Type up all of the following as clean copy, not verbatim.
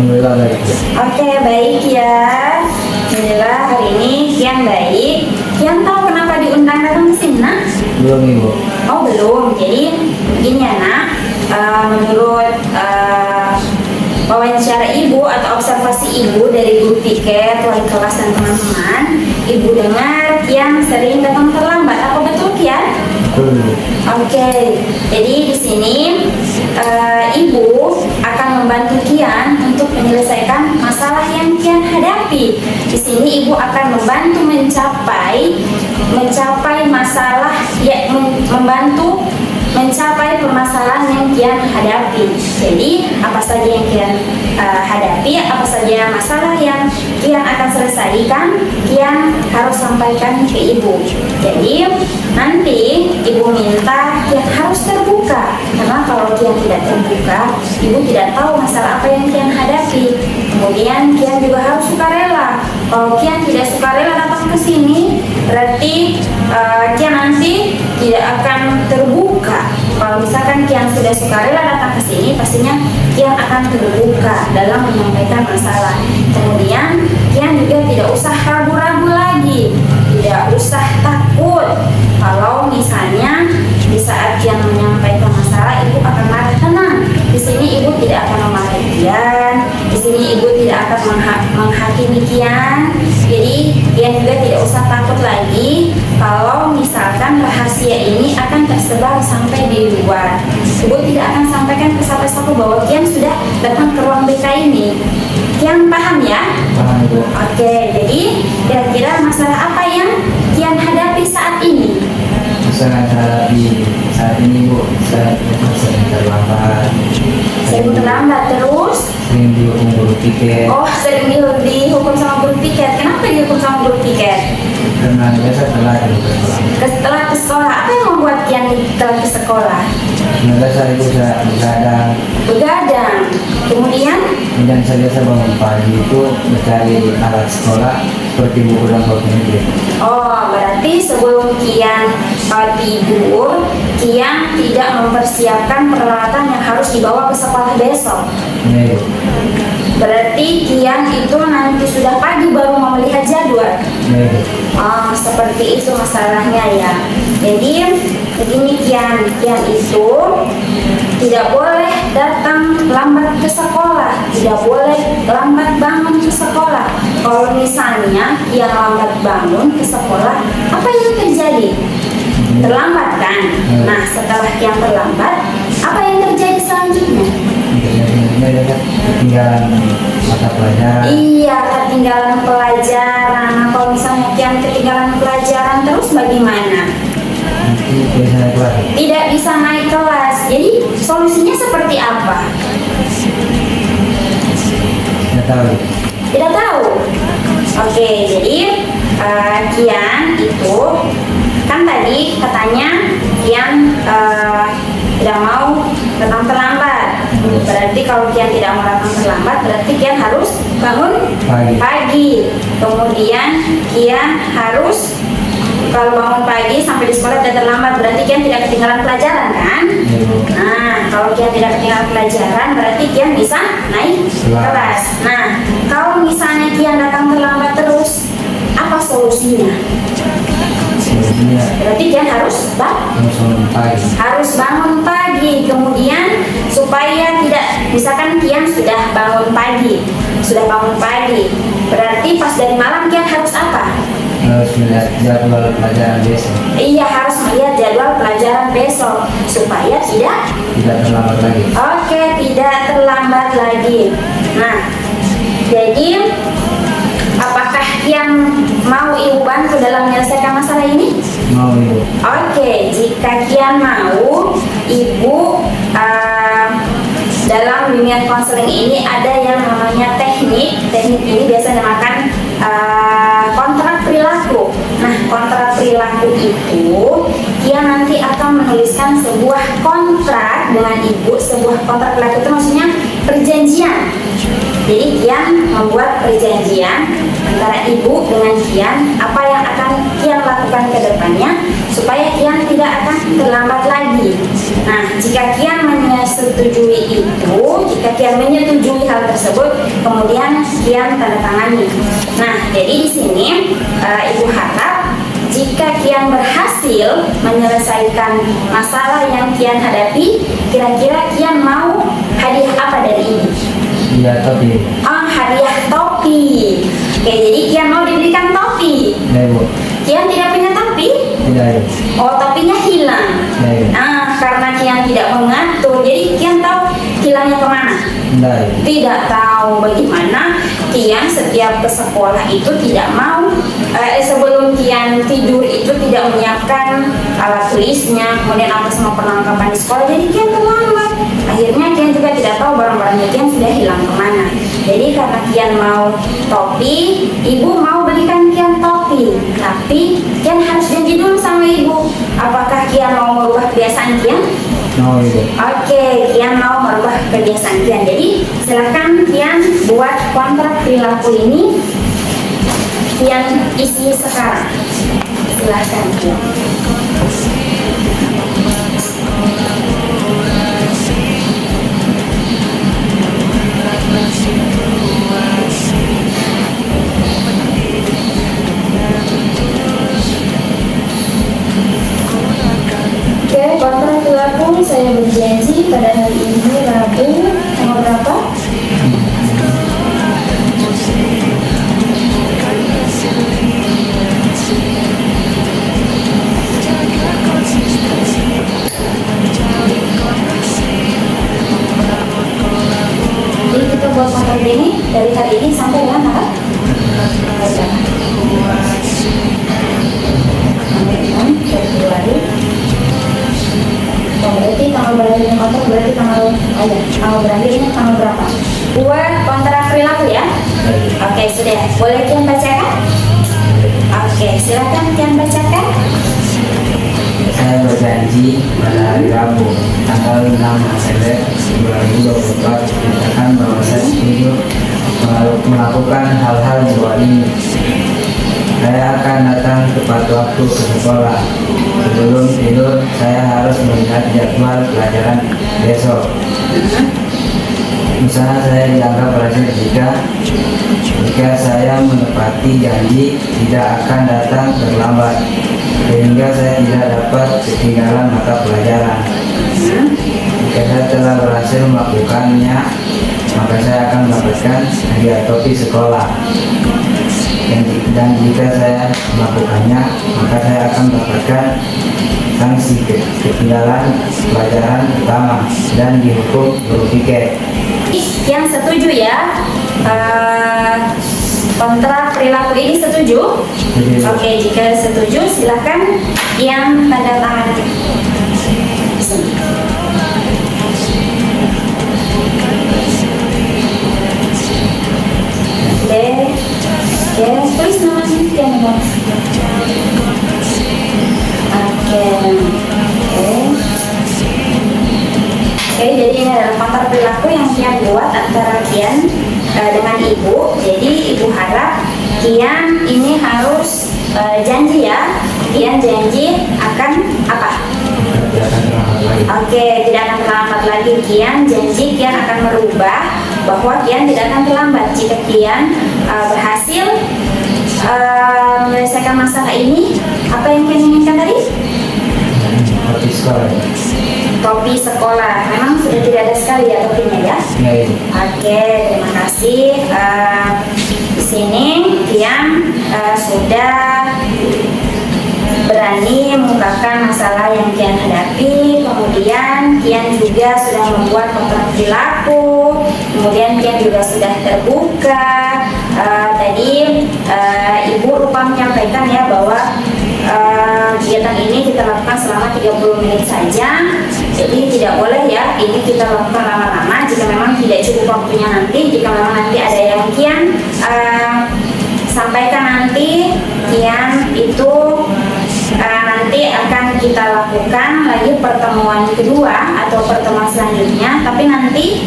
Alhamdulillah baik. Oke, baik ya. Alhamdulillah hari ini Kian baik. Kian tahu kenapa diundang datang ke sini, nak? Belum Ibu. Oh belum. Jadi begini ya nak. Menurut wawancara ibu atau observasi ibu dari guru piket, wali kelas dan teman-teman, ibu dengar Kian sering datang terlambat. Apa betul Kian? Betul Ibu. Oke, jadi di sini ibu akan membantu Kian untuk menyelesaikan masalah yang Kian hadapi. Di sini ibu akan membantu mencapai masalah, ya, membantu mencapai permasalahan yang Kian hadapi. Jadi apa saja yang Kian hadapi, apa saja masalah yang Kian akan selesaikan, Kian harus sampaikan ke ibu. Jadi nanti ibu minta Kian harus terbuka, karena kalau Kian tidak terbuka, ibu tidak tahu masalah apa yang Kian hadapi. Kemudian Kian juga harus sukarela. Kalau Kian tidak sukarela datang ke sini, berarti Kian nanti tidak akan terbuka. Kalau misalkan Kian sudah sukarela datang ke sini, pastinya Kian akan terbuka dalam menyampaikan masalah. Kemudian Kian juga tidak usah ragu-ragu lagi, tidak usah takut. Kalau misalnya di saat Kian menyampaikan masalah, ibu akan marah, tenang. Di sini ibu tidak akan memarahi Kian. Di sini ibu tidak akan menghakimi Kian. Jadi Kian juga tidak usah takut lagi kalau misalkan rahasia ini akan tersebar sampai di luar. Ibu tidak akan sampaikan ke siapa-siapa bahwa Kian sudah datang ke ruang BK ini. Kian paham ya? Paham Ibu. Oke, jadi kira-kira masalah apa yang Kian hadapi saat ini? Sangat hadapi saat ini Bu. Saya sering terlambat. Sering terlambat terus? Sering dihukum guru piket. Oh, sering dihukum sama guru piket. Kenapa dihukum sama guru piket? Karena biasa telat Ibu ke sekolah. Setelah ke sekolah, apa yang membuat Kian telat ke sekolah? Biasa Ibu saya begadang. Begadang. Kemudian? Dan saya biasa bangun pagi itu mencari alat sekolah seperti buku dan kalkulator. Oh, berarti sebelum Kian tidur, Kian tidak mempersiapkan peralatan yang harus dibawa ke sekolah besok. Ya Ibu. Berarti Kian itu nanti sudah pagi baru mau melihat jadwal. Ya Ibu. Oh, seperti itu masalahnya ya. Jadi begini Kian itu tidak boleh datang lambat ke sekolah, tidak boleh lambat bangun ke sekolah. Kalau misalnya Kian lambat bangun ke sekolah, apa yang terjadi? Terlambat kan? Nah, setelah Kian terlambat, apa yang terjadi selanjutnya? Ketinggalan mata pelajaran. Iya, ketinggalan pelajaran. Nah, kalau misalnya Kian ketinggalan pelajaran terus bagaimana? Nanti biasanya kelas. Tidak bisa naik kelas. Jadi solusinya seperti apa? Nggak tahu. Tidak tahu. Oke, jadi Kian itu kan tadi katanya Kian tidak mau datang terlambat. Berarti kalau Kian tidak mau datang terlambat, berarti Kian harus bangun pagi. Kemudian Kian harus, kalau bangun pagi sampai di sekolah tidak terlambat, berarti Kian tidak ketinggalan pelajaran kan? Nah, kalau Kian tidak ketinggalan pelajaran, berarti Kian bisa naik kelas. Nah, kalau misalnya Kian datang terlambat terus, apa solusinya? Solusinya Berarti Kian harus harus bangun pagi. Kemudian supaya tidak, misalkan Kian sudah bangun pagi, berarti pas dari malam Kian harus apa? Harus melihat jadwal pelajaran besok. Iya, harus melihat jadwal pelajaran besok supaya tidak terlambat lagi. Oke, tidak terlambat lagi. Nah, jadi apakah Kian mau ibu bantu dalam menyelesaikan masalah ini? Mau Ibu. Oke, jika Kian mau, ibu dalam dunia konseling ini ada yang namanya teknik ini biasa dinamakan kontrak perilaku. Nah, kontrak perilaku itu Kian nanti akan menuliskan sebuah kontrak dengan ibu. Sebuah kontrak perilaku itu maksudnya perjanjian Jadi Kian membuat perjanjian antara ibu dengan Kian apa yang akan Kian lakukan ke depannya supaya Kian tidak akan terlambat lagi. Nah, jika Kian menyetujui itu, jika Kian menyetujui hal tersebut, kemudian Kian tanda tangani. Nah, jadi di sini ibu harap jika Kian berhasil menyelesaikan masalah yang Kian hadapi, kira-kira Kian mau hadiah apa dari ibu? Iya, topi. Oh, hadiah topi. Oke, jadi Kian mau diberikan topi. Ya, Ibu. Kian tidak punya topi? Tidak, Ibu. Oh, topinya hilang. Ya, Ibu. Nah, karena Kian tidak mengatur, jadi Kian tahu hilangnya kemana? Tidak, Ibu. Tidak tahu bagaimana Kian setiap ke sekolah itu tidak mau sebelum Kian tidur itu tidak menyiapkan alat tulisnya, kemudian apa semua perlengkapan di sekolah, jadi Kian terlambat. Akhirnya Kian juga tidak tahu barang-barangnya Kian sudah hilang kemana. Jadi karena Kian mau topi, ibu mau belikan Kian topi, tapi Kian harus janji dulu sama ibu. Apakah Kian mau merubah kebiasaan Kian? Mau, Ibu. Oke, Kian mau merubah kebiasaan Kian. Jadi silakan Kian buat kontrak perilaku ini, Kian isi sekarang. Silakan Kian. Oke, kontrak perilaku saya berjanji pada hari ini Rabu tanggal berapa? Jadi kita buat kontrak ini dari hari ini sampai dengan tanggal Februari. Oh, berarti tanggal berakhirnya kontrak berarti tanggal berakhirnya tanggal berapa? Buat kontrak perilaku ya. Oke, sudah. Boleh Kian bacakan? Oke, silakan Kian bacakan. Saya berjanji pada hari Rabu tanggal 6 November 2024 menyatakan bahwa saya setuju melakukan hal-hal di bawah ini. Saya akan datang tepat waktu ke sekolah. Sebelum tidur, saya harus melihat jadwal pelajaran besok. Usaha saya dianggap berhasil jika saya menepati janji tidak akan datang terlambat, sehingga saya tidak dapat ketinggalan mata pelajaran. Jika saya telah berhasil melakukannya, maka saya akan mendapatkan hadiah topi sekolah. Dan jika saya melakukannya, maka saya akan mendapatkan sanksi ketinggalan pelajaran pertama dan dihukum guru piket. Yang setuju ya, kontrak perilaku ini setuju? Oke, jika setuju silakan yang tanda tangan. Oke, tulis namanya yang bawah. Oke, jadi ini adalah kontrak perilaku yang Kian buat antara Kian dengan ibu. Jadi ibu harap Kian ini harus janji ya. Kian janji akan apa? Oke, tidak akan terlambat lagi. Kian janji Kian akan merubah bahwa Kian tidak akan terlambat jika Kian berhasil menyelesaikan masalah ini. Apa yang Kian inginkan tadi? Topi sekolah. Topi sekolah. Memang sudah tidak ada sekali ya topinya ya. Ya, Ibu. Oke, terima kasih. Di sini Kian sudah berani mengungkapkan masalah yang Kian hadapi. Kemudian Kian juga sudah membuat kontrak perilaku. Kemudian Kian juga sudah terbuka. Tadi Ibu lupa menyampaikan ya bahwa kegiatan ini kita lakukan selama 30 menit saja. Jadi tidak boleh ya ini kita lakukan lama-lama. Jika memang tidak cukup waktunya nanti, jika memang nanti ada yang Kian sampaikan nanti, Kian itu nanti akan kita lakukan lagi pertemuan kedua atau pertemuan selanjutnya, tapi nanti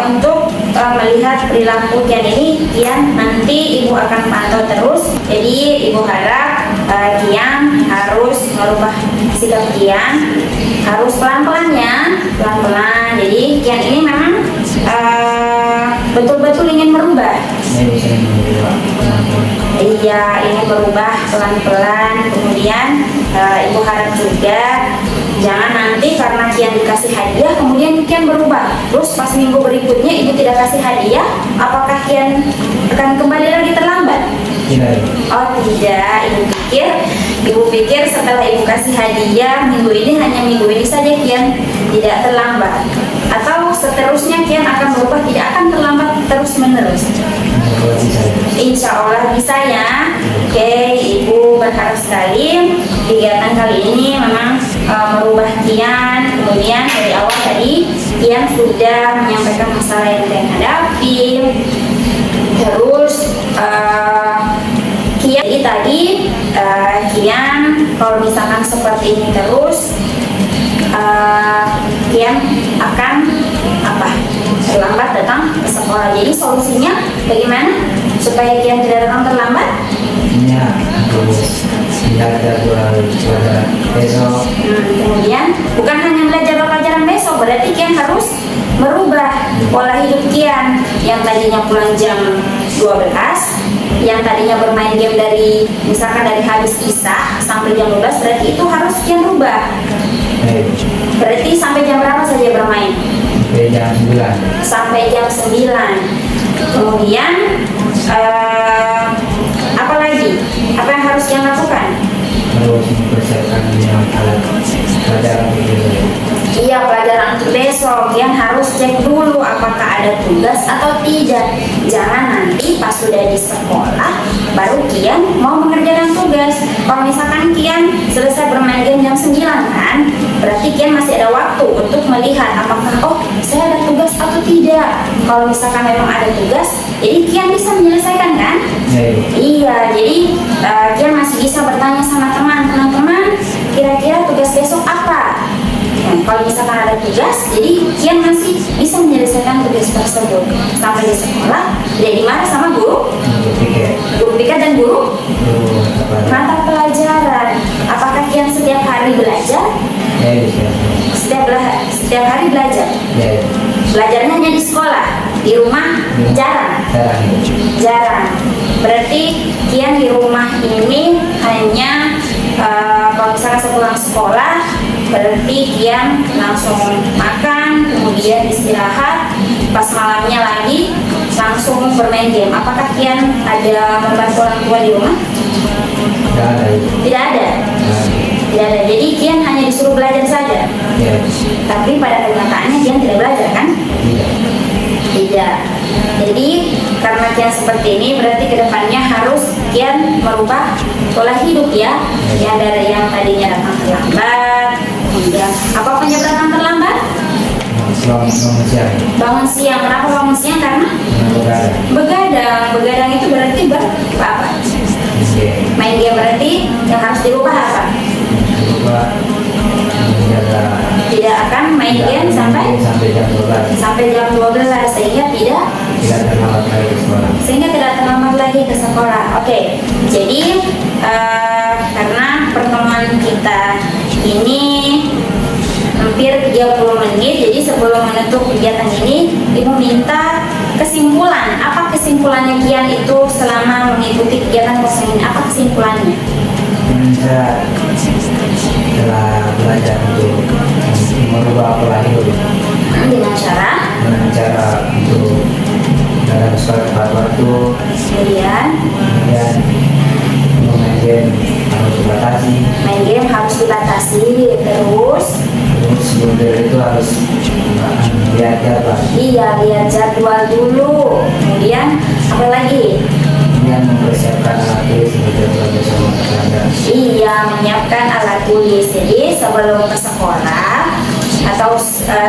untuk melihat perilaku Kian ini, Kian nanti Ibu akan pantau terus. Jadi Ibu harap Kian harus merubah sikap Kian, harus pelan-pelan ya, pelan-pelan. Jadi Kian ini memang betul-betul ingin merubah. Iya, ini berubah pelan-pelan. Kemudian Ibu harap juga jangan nanti karena Kian dikasih hadiah kemudian Kian berubah. Terus pas minggu berikutnya Ibu tidak kasih hadiah, apakah Kian akan kembali lagi terlambat? Tidak. Oh tidak, Ibu pikir setelah Ibu kasih hadiah minggu ini, hanya minggu ini saja Kian tidak terlambat, atau seterusnya Kian akan berubah, tidak akan terlambat terus menerus? Insya Allah bisa ya. Oke, Ibu berharap sekali kegiatan kali ini memang merubah Kian. Kemudian dari awal tadi Kian sudah menyampaikan masalah yang Kian hadapi. Terus Kian tadi Kian kalau misalkan seperti ini terus Kian akan terlambat datang ke sekolah. Jadi solusinya bagaimana supaya Kian tidak datang terlambat? Ya, harus lihat jadwal pelajaran besok. Kemudian bukan hanya belajar pelajaran besok, berarti Kian harus merubah pola hidup Kian yang tadinya pulang jam 12, yang tadinya bermain game dari misalkan dari habis isya sampai jam 12, berarti itu harus Kian rubah. Berarti sampai jam berapa saja bermain? Sampai jam 9. Sampai jam 9. Kemudian apa lagi? Apa yang harus Kian lakukan? Harus mempersiapkan dengan alat pelajaran besok. Iya, pelajaran untuk besok Kian harus cek dulu apakah ada tugas atau tidak. Jangan nanti pas sudah di sekolah baru Kian mau mengerjakan tugas. Kalau misalkan Kian selesai bermain game jam 9 kan, berarti Kian masih ada waktu untuk melihat apakah saya ada tugas atau tidak. Kalau misalkan memang ada tugas, jadi Kian bisa menyelesaikan kan? Iya, jadi Kian masih bisa bertanya sama teman-teman, kira-kira tugas besok apa? Kalau misalkan ada tugas, jadi Kian masih bisa menyelesaikan tugas tersebut. Sampai di sekolah, tidak dimarah sama guru piket dan guru mata pelajaran. Apakah Kian setiap hari belajar? Setiap hari belajar? Belajarnya hanya di sekolah, di rumah jarang. Berarti Kian di rumah ini hanya kalau misalkan sepulang sekolah, berarti Kian langsung makan, kemudian istirahat, pas malamnya lagi langsung bermain game. Apakah Kian ada membantu orang tua di rumah? Tidak ada. Jadi Kian hanya disuruh belajar saja. Tapi pada kenyataannya Kian tidak belajar kan? Tidak. Jadi karena Kian seperti ini, berarti kedepannya harus Kian merubah pola hidup ya. Yang dari yang tadinya datang terlambat, kemudian apa penyebab terlambat? Bangun siang. Kenapa bangun siang? Karena begadang itu berarti apa? Main game. Berarti yang harus dirubah apa? Tidak akan main game sampai jam 12 sehingga tidak terlambat lagi ke sekolah. Oke. Jadi karena pertemuan kita ini hampir 30 menit, jadi sebelum menutup kegiatan ini, Ibu minta kesimpulan. Apa kesimpulannya Kian itu selama mengikuti kegiatan kosong ini? Apa kesimpulannya? Saya telah belajar untuk merubah pola hidup dengan cara untuk dalam sholat tepat waktu, kemudian main game harus dibatasi, terus belajar itu harus lihat jadwal. Iya, lihat jadwal dulu. Kemudian apa lagi? Kemudian mempersiapkan alat tulis untuk Iya, menyiapkan alat tulis. Jadi sebelum ke sekolah atau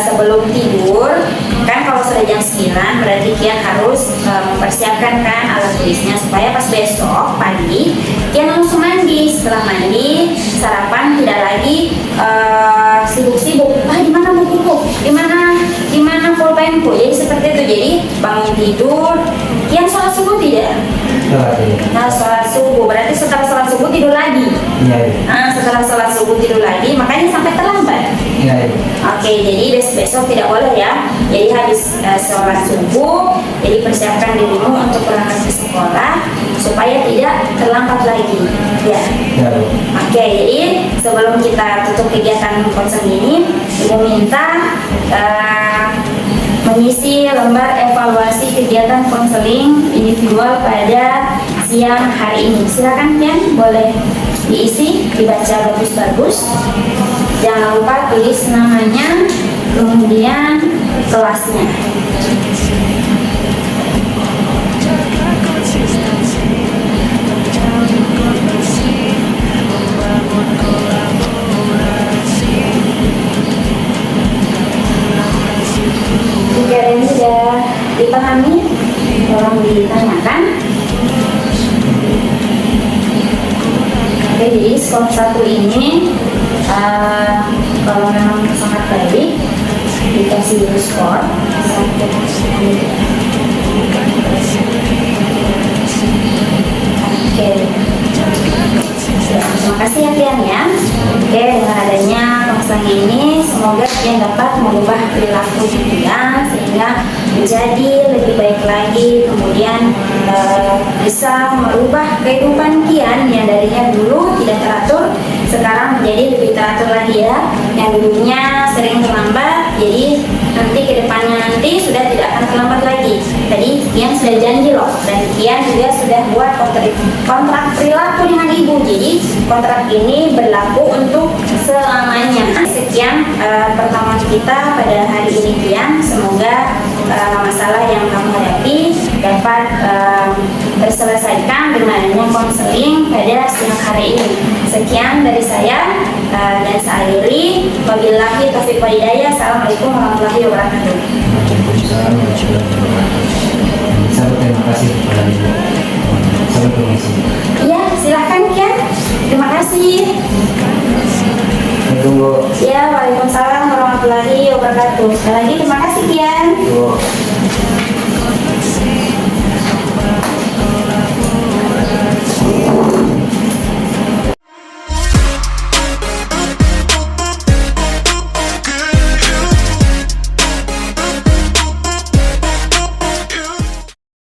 sebelum tidur, kan kalau sudah sudah jam 9, berarti Kian harus mempersiapkan kan alat tulisnya supaya pas besok pagi Kian langsung mandi. Setelah mandi, sarapan, tidak lagi sibuk-sibuk. Di mana bukuku? Di mana pulpenku? Jadi seperti itu. Jadi bangun tidur, Kian sholat subuh tidak? Nah, sholat subuh berarti setelah sholat subuh tidur lagi. Iya. Nah, setelah sholat subuh tidur lagi, makanya sampai terlambat. Iya. Oke, jadi besok tidak boleh ya. Jadi habis sholat subuh, jadi persiapkan dirimu untuk berangkat ke sekolah supaya tidak terlambat lagi. Ya. Iya. Oke, jadi sebelum kita tutup kegiatan konsel ini, Ibu minta mengisi lembar evaluasi kegiatan konseling individual pada siang hari ini. Silakan Kian, boleh diisi, dibaca bagus-bagus. Jangan lupa tulis namanya, kemudian kelasnya. Jika yang sudah dipahami, tolong ditanyakan. Oke, jadi skor 1 ini kalau memang sangat baik dikasih dulu skor 1. Oke. Ya, terima kasih ya Kian ya. Oke, dengan adanya konseling ini semoga Kian dapat mengubah perilaku Kian sehingga menjadi lebih baik lagi, kemudian bisa merubah kehidupan Kian yang darinya dulu tidak teratur sekarang menjadi lebih teratur lagi ya. Yang dulunya sering terlambat, jadi nanti kedepannya nanti sudah tidak akan terlambat lagi. Tadi Kian sudah janji loh, dan Kian juga sudah buat kontrak perilaku dengan ibu. Jadi kontrak ini berlaku untuk selamanya. Sekian pertemuan kita pada hari ini Kian. Semoga masalah yang kamu hadapi dapat terselesaikan dengan adanya konseling pada siang hari ini. Sekian dari saya dan saya akhiri. Wabillahi taufiq wal hidayah. Assalamualaikum warahmatullahi wabarakatuh. Waalaikumsalam warahmatullahi wabarakatuh. Saya berterima kasih kepada Ibu. Saya berterima kasih.